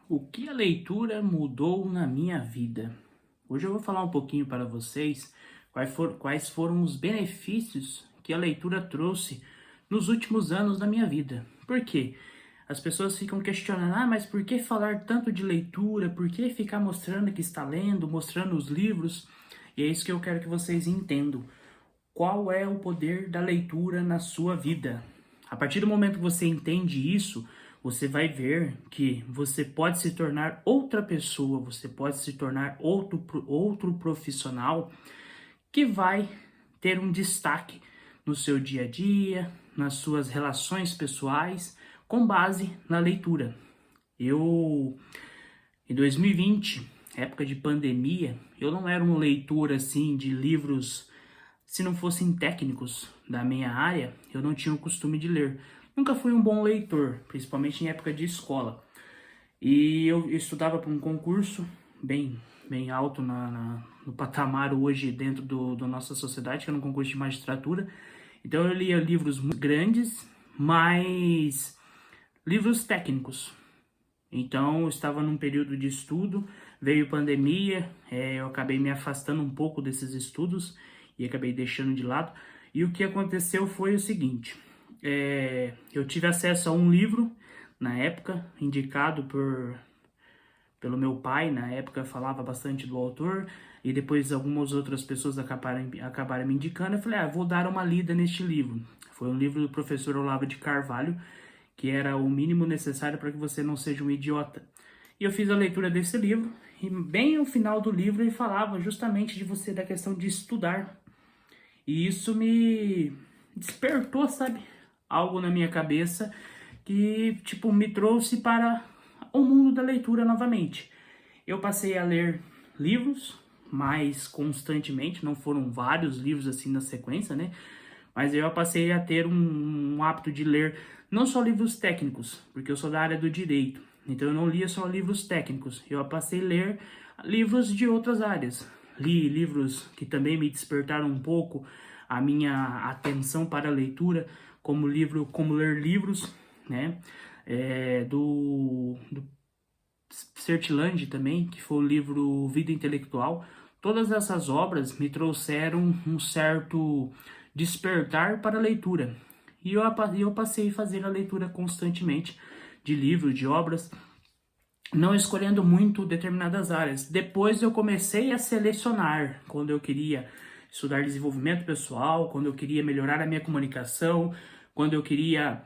O que a leitura mudou na minha vida? Hoje eu vou falar um pouquinho para vocês quais foram os benefícios que a leitura trouxe nos últimos anos da minha vida. Por quê? As pessoas ficam questionando, mas por que falar tanto de leitura? Por que ficar mostrando que está lendo, mostrando os livros? E é isso que eu quero que vocês entendam. Qual é o poder da leitura na sua vida? A partir do momento que você entende isso, você vai ver que você pode se tornar outra pessoa, você pode se tornar outro profissional que vai ter um destaque no seu dia a dia, nas suas relações pessoais, com base na leitura. Em 2020, época de pandemia, eu não era um leitor assim de livros, se não fossem técnicos da minha área, eu não tinha o costume de ler. Nunca fui um bom leitor, principalmente em época de escola. E eu estudava para um concurso bem alto no patamar hoje dentro da nossa sociedade, que era um concurso de magistratura. Então eu lia livros muito grandes, mas livros técnicos. Então eu estava num período de estudo, veio pandemia, eu acabei me afastando um pouco desses estudos e acabei deixando de lado. E o que aconteceu foi o seguinte: eu tive acesso a um livro na época, indicado pelo meu pai. Na época falava bastante do autor, e depois algumas outras pessoas acabaram me indicando. Eu falei, vou dar uma lida neste livro. Foi um livro do professor Olavo de Carvalho, que era o mínimo necessário para que você não seja um idiota. E eu fiz a leitura desse livro, e bem no final do livro ele falava justamente da questão de estudar. E isso me despertou, sabe? Algo na minha cabeça que, tipo, me trouxe para o mundo da leitura novamente. Eu passei a ler livros mais constantemente, não foram vários livros assim na sequência, né? Mas eu passei a ter um hábito de ler não só livros técnicos, porque eu sou da área do direito, então eu não lia só livros técnicos, eu passei a ler livros de outras áreas. Li livros que também me despertaram um pouco a minha atenção para a leitura, como ler livros, né? Do Sertiland também, que foi o livro Vida Intelectual. Todas essas obras me trouxeram um certo despertar para a leitura. E eu passei a fazer a leitura constantemente de livros, de obras, não escolhendo muito determinadas áreas. Depois eu comecei a selecionar quando eu queria estudar desenvolvimento pessoal, quando eu queria melhorar a minha comunicação, quando eu queria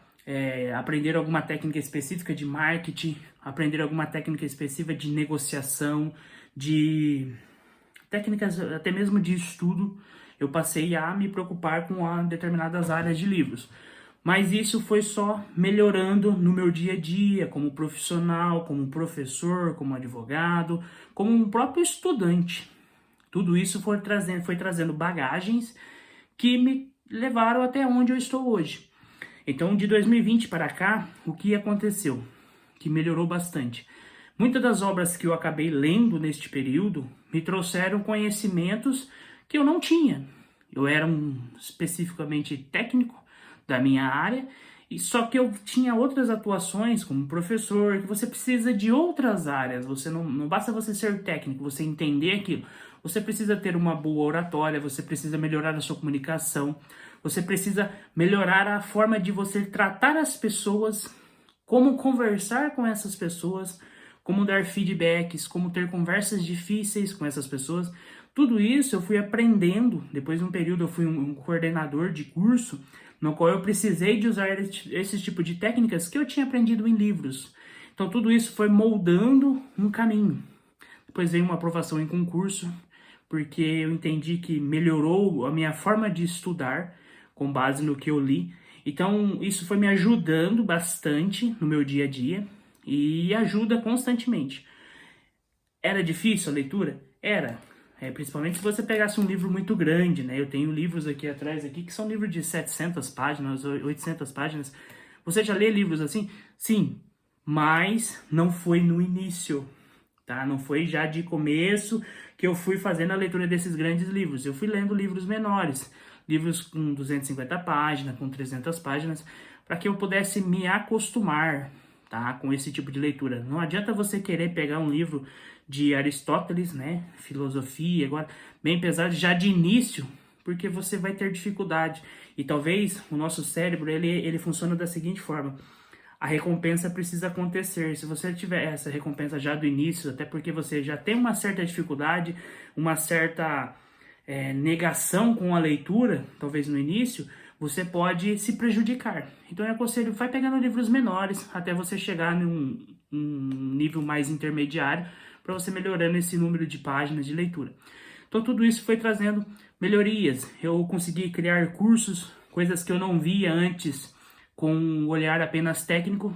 aprender alguma técnica específica de marketing, aprender alguma técnica específica de negociação, de técnicas até mesmo de estudo. Eu passei a me preocupar com determinadas áreas de livros. Mas isso foi só melhorando no meu dia a dia, como profissional, como professor, como advogado, como um próprio estudante. Tudo isso foi trazendo bagagens que me levaram até onde eu estou hoje. Então, de 2020 para cá, o que aconteceu? Que melhorou bastante. Muitas das obras que eu acabei lendo neste período me trouxeram conhecimentos que eu não tinha. Eu era especificamente técnico da minha área, e só que eu tinha outras atuações como professor, que você precisa de outras áreas. Você não basta você ser técnico, você entender aquilo. Você precisa ter uma boa oratória, você precisa melhorar a sua comunicação, você precisa melhorar a forma de você tratar as pessoas, como conversar com essas pessoas, como dar feedbacks, como ter conversas difíceis com essas pessoas. Tudo isso eu fui aprendendo. Depois de um período eu fui um coordenador de curso, no qual eu precisei de usar esse tipo de técnicas que eu tinha aprendido em livros. Então tudo isso foi moldando um caminho. Depois veio uma aprovação em concurso, porque eu entendi que melhorou a minha forma de estudar com base no que eu li. Então isso foi me ajudando bastante no meu dia a dia e ajuda constantemente. Era difícil a leitura? Era. Principalmente se você pegasse um livro muito grande, né? Eu tenho livros aqui atrás aqui que são livros de 700 páginas, 800 páginas. Você já lê livros assim? Sim, mas não foi no início, tá? Não foi já de começo que eu fui fazendo a leitura desses grandes livros. Eu fui lendo livros menores, livros com 250 páginas, com 300 páginas, para que eu pudesse me acostumar tá? Com esse tipo de leitura. Não adianta você querer pegar um livro de Aristóteles, né? Filosofia, agora, bem pesado, já de início, porque você vai ter dificuldade. E talvez o nosso cérebro, ele funciona da seguinte forma: a recompensa precisa acontecer. Se você tiver essa recompensa já do início, até porque você já tem uma certa dificuldade, uma certa negação com a leitura, talvez no início, você pode se prejudicar. Então eu aconselho, vai pegando livros menores até você chegar num nível mais intermediário, para você melhorando esse número de páginas de leitura. Então tudo isso foi trazendo melhorias. Eu consegui criar cursos, coisas que eu não via antes com um olhar apenas técnico,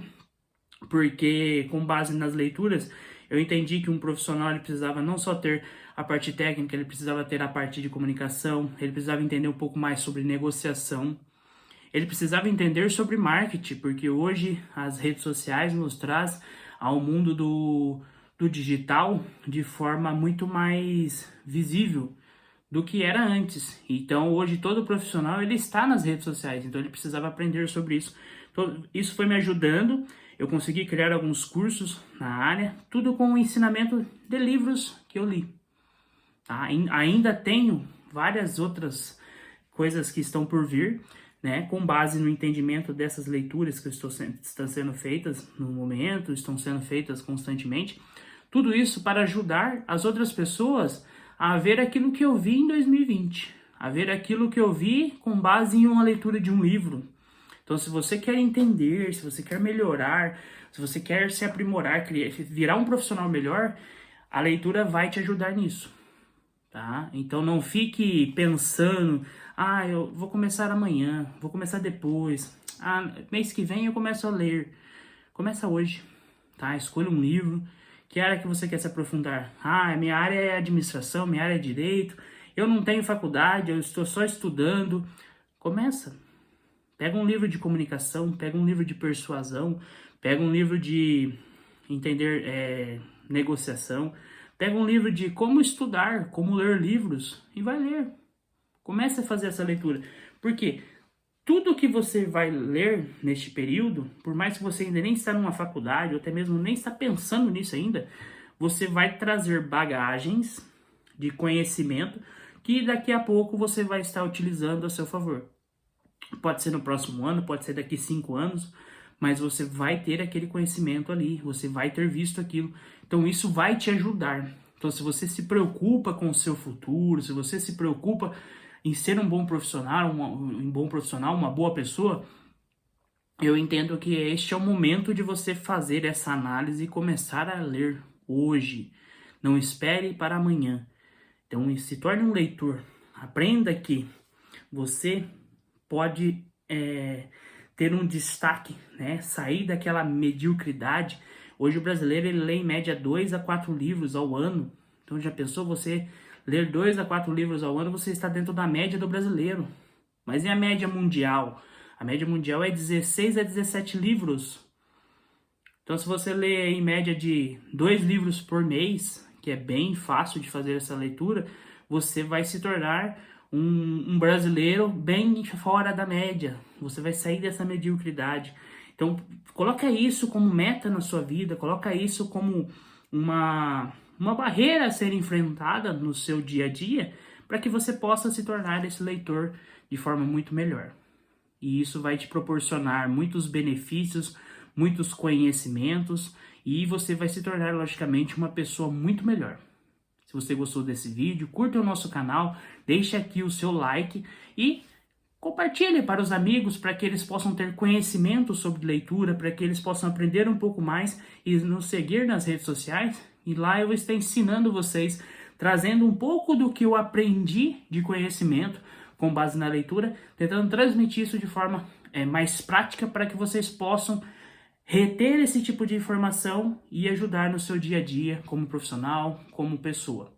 porque com base nas leituras eu entendi que um profissional ele precisava não só ter a parte técnica, ele precisava ter a parte de comunicação, ele precisava entender um pouco mais sobre negociação, ele precisava entender sobre marketing, porque hoje as redes sociais nos traz ao mundo do digital de forma muito mais visível do que era antes. Então hoje todo profissional ele está nas redes sociais, então ele precisava aprender sobre isso. Então, isso foi me ajudando, eu consegui criar alguns cursos na área, tudo com o ensinamento de livros que eu li. Tá? Ainda tenho várias outras coisas que estão por vir, né, com base no entendimento dessas leituras que estão sendo feitas no momento, estão sendo feitas constantemente. Tudo isso para ajudar as outras pessoas a ver aquilo que eu vi em 2020, a ver aquilo que eu vi com base em uma leitura de um livro. Então, se você quer entender, se você quer melhorar, se você quer se aprimorar, virar um profissional melhor, a leitura vai te ajudar nisso. Tá? Então não fique pensando, eu vou começar amanhã, vou começar depois, mês que vem eu começo a ler. Começa hoje, tá? Escolha um livro, que área que você quer se aprofundar. Minha área é administração, minha área é direito, eu não tenho faculdade, eu estou só estudando. Começa. Pega um livro de comunicação, pega um livro de persuasão, pega um livro de entender negociação, pega um livro de como estudar, como ler livros e vai ler. Comece a fazer essa leitura. Porque tudo que você vai ler neste período, por mais que você ainda nem está numa faculdade, ou até mesmo nem está pensando nisso ainda, você vai trazer bagagens de conhecimento que daqui a pouco você vai estar utilizando a seu favor. Pode ser no próximo ano, pode ser daqui 5 anos, mas você vai ter aquele conhecimento ali, você vai ter visto aquilo. Então isso vai te ajudar. Então se você se preocupa com o seu futuro, se você se preocupa em ser um bom profissional, uma boa pessoa, eu entendo que este é o momento de você fazer essa análise e começar a ler hoje. Não espere para amanhã. Então se torne um leitor. Aprenda que você pode ter um destaque, né? Sair daquela mediocridade. Hoje o brasileiro ele lê em média 2 a 4 livros ao ano. Então já pensou você ler 2 a 4 livros ao ano, você está dentro da média do brasileiro. Mas e a média mundial? A média mundial é 16 a 17 livros. Então se você lê em média de 2 livros por mês, que é bem fácil de fazer essa leitura, você vai se tornar um brasileiro bem fora da média. Você vai sair dessa mediocridade. Então, coloca isso como meta na sua vida, coloca isso como uma barreira a ser enfrentada no seu dia a dia, para que você possa se tornar esse leitor de forma muito melhor. E isso vai te proporcionar muitos benefícios, muitos conhecimentos, e você vai se tornar, logicamente, uma pessoa muito melhor. Se você gostou desse vídeo, curta o nosso canal, deixe aqui o seu like e compartilhe para os amigos, para que eles possam ter conhecimento sobre leitura, para que eles possam aprender um pouco mais e nos seguir nas redes sociais. E lá eu vou estar ensinando vocês, trazendo um pouco do que eu aprendi de conhecimento com base na leitura, tentando transmitir isso de forma mais prática para que vocês possam reter esse tipo de informação e ajudar no seu dia a dia como profissional, como pessoa.